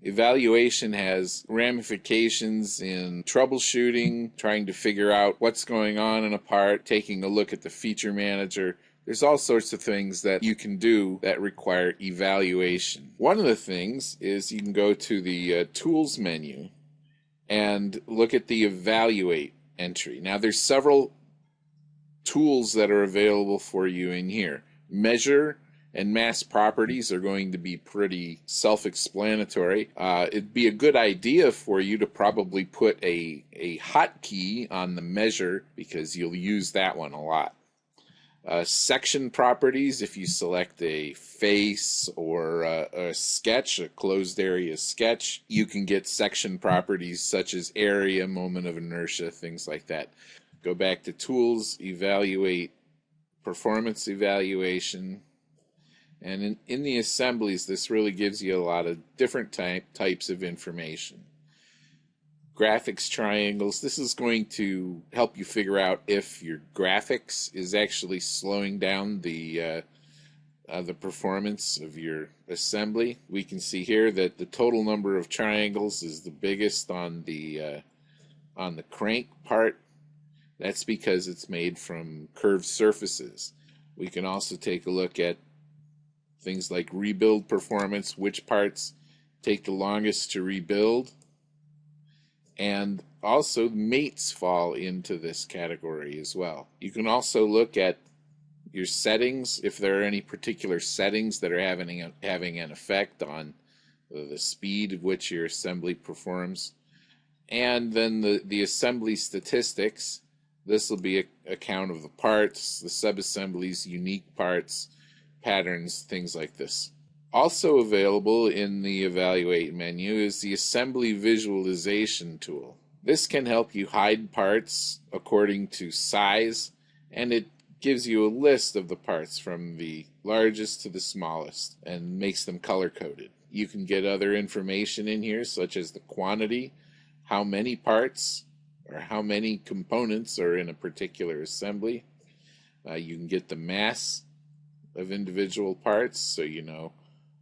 Evaluation has ramifications in troubleshooting, trying to figure out what's going on in a part, taking a look at the feature manager. There's all sorts of things that you can do that require evaluation. One of the things is you can go to the Tools menu and look at the Evaluate entry. Now there's several tools that are available for you in here. Measure and Mass Properties are going to be pretty self-explanatory. It'd be a good idea for you to probably put a hotkey on the Measure because you'll use that one a lot. Section properties, if you select a face or a sketch, a closed area sketch, you can get section properties such as area, moment of inertia, things like that. Go back to Tools, Evaluate, Performance Evaluation, and in the assemblies, this really gives you a lot of different types of information. Graphics triangles, this is going to help you figure out if your graphics is actually slowing down the performance of your assembly. We can see here that the total number of triangles is the biggest on the crank part. That's because it's made from curved surfaces. We can also take a look at things like rebuild performance, which parts take the longest to rebuild. And also mates fall into this category as well. You can also look at your settings, if there are any particular settings that are having an effect on the speed at which your assembly performs. And then the assembly statistics. This will be a count of the parts, the subassemblies, unique parts, patterns, things like this. Also available in the Evaluate menu is the Assembly Visualization tool. This can help you hide parts according to size, and it gives you a list of the parts from the largest to the smallest and makes them color-coded. You can get other information in here, such as the quantity, how many parts or how many components are in a particular assembly. You can get the mass of individual parts, so you know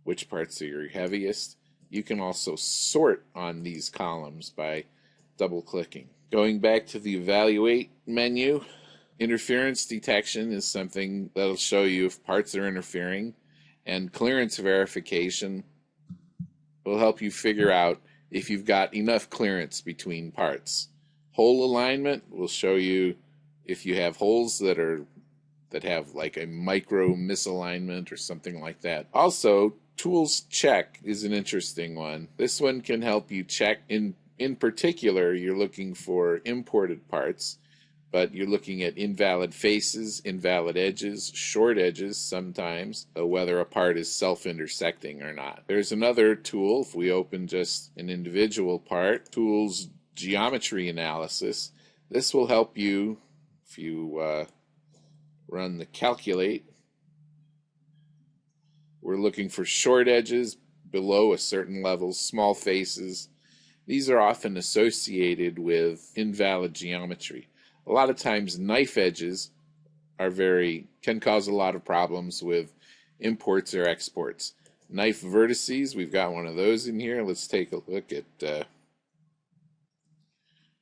which parts are your heaviest. You can also sort on these columns by double-clicking. Going back to the Evaluate menu, interference detection is something that'll show you if parts are interfering, and clearance verification will help you figure out if you've got enough clearance between parts. Hole alignment will show you if you have holes that have like a micro misalignment or something like that. Also, Tools Check is an interesting one. This one can help you check. In particular, you're looking for imported parts, but you're looking at invalid faces, invalid edges, short edges sometimes, whether a part is self-intersecting or not. There's another tool, if we open just an individual part, Tools Geometry Analysis. This will help you, if you run the calculate, we're looking for short edges below a certain level, small faces. These are often associated with invalid geometry. A lot of times knife edges can cause a lot of problems with imports or exports. Knife vertices, we've got one of those in here. Let's take a look at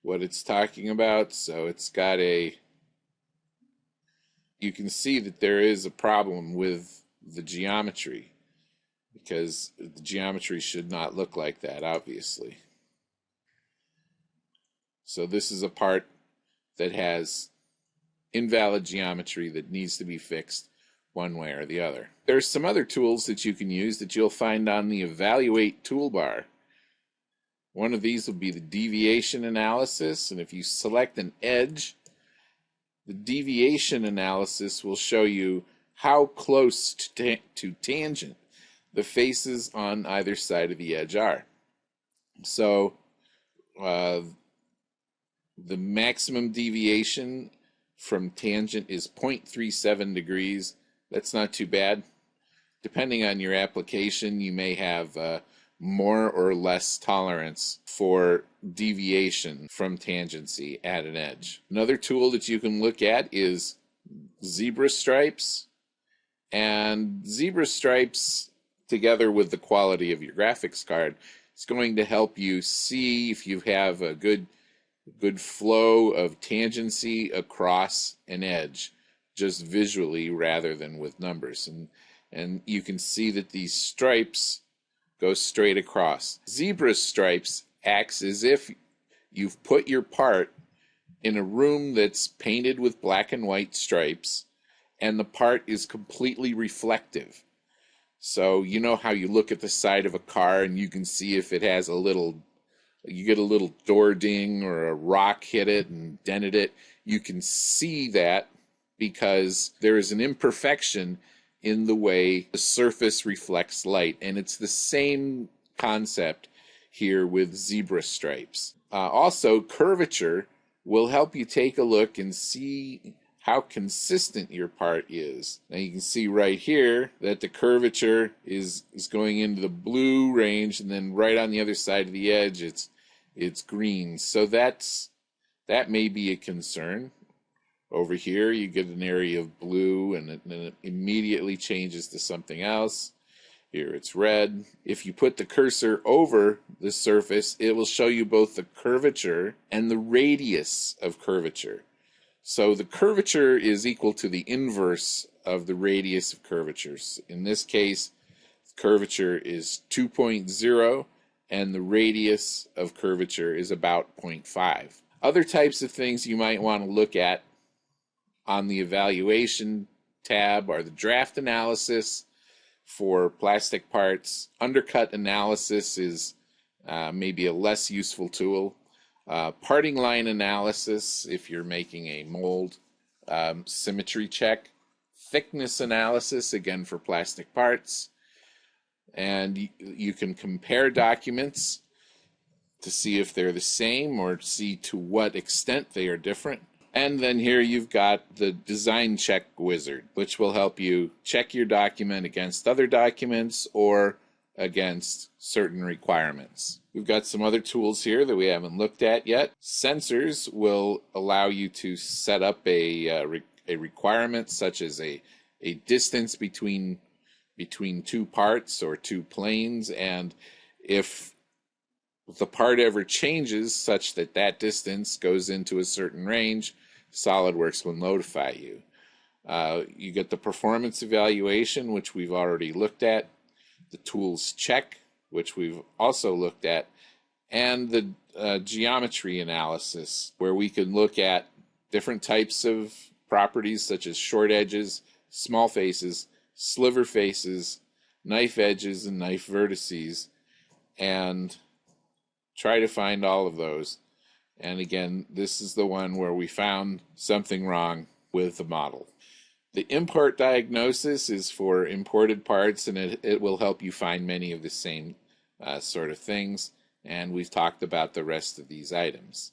what it's talking about. So it's got you can see that there is a problem with the geometry, because the geometry should not look like that, obviously. So this is a part that has invalid geometry that needs to be fixed one way or the other. There's some other tools that you can use that you'll find on the Evaluate toolbar. One of these will be the Deviation Analysis, and if you select an edge, the Deviation Analysis will show you how close to tangent the faces on either side of the edge are. So the maximum deviation from tangent is 0.37 degrees. That's not too bad. Depending on your application, you may have more or less tolerance for deviation from tangency at an edge. Another tool that you can look at is zebra stripes. And zebra stripes, together with the quality of your graphics card, It's going to help you see if you have a good flow of tangency across an edge, just visually rather than with numbers. And you can see that these stripes go straight across. Zebra stripes acts as if you've put your part in a room that's painted with black and white stripes, and the part is completely reflective. So you know how you look at the side of a car and you can see if it has you get a little door ding or a rock hit it and dented it. You can see that because there is an imperfection in the way the surface reflects light. And it's the same concept here with zebra stripes. Also, curvature will help you take a look and see how consistent your part is. Now you can see right here that the curvature is going into the blue range, and then right on the other side of the edge it's green. So that may be a concern. Over here you get an area of blue, and then it immediately changes to something else. Here it's red. If you put the cursor over the surface, it will show you both the curvature and the radius of curvature. So the curvature is equal to the inverse of the radius of curvatures. In this case, curvature is 2.0 and the radius of curvature is about 0.5. Other types of things you might want to look at on the evaluation tab are the draft analysis for plastic parts. Undercut analysis is maybe a less useful tool. Parting line analysis if you're making a mold. Symmetry check. Thickness analysis, again for plastic parts. And you can compare documents to see if they're the same or see to what extent they are different. And then here you've got the design check wizard, which will help you check your document against other documents or against certain requirements. We've got some other tools here that we haven't looked at yet. Sensors will allow you to set up a requirement, such as a distance between two parts or two planes, and if the part ever changes such that that distance goes into a certain range, SolidWorks will notify you. You get the performance evaluation, which we've already looked at, the tools check, which we've also looked at, and the geometry analysis, where we can look at different types of properties such as short edges, small faces, sliver faces, knife edges, and knife vertices, and try to find all of those. And again, this is the one where we found something wrong with the model. The import diagnosis is for imported parts, and it will help you find many of the same sort of things. And we've talked about the rest of these items.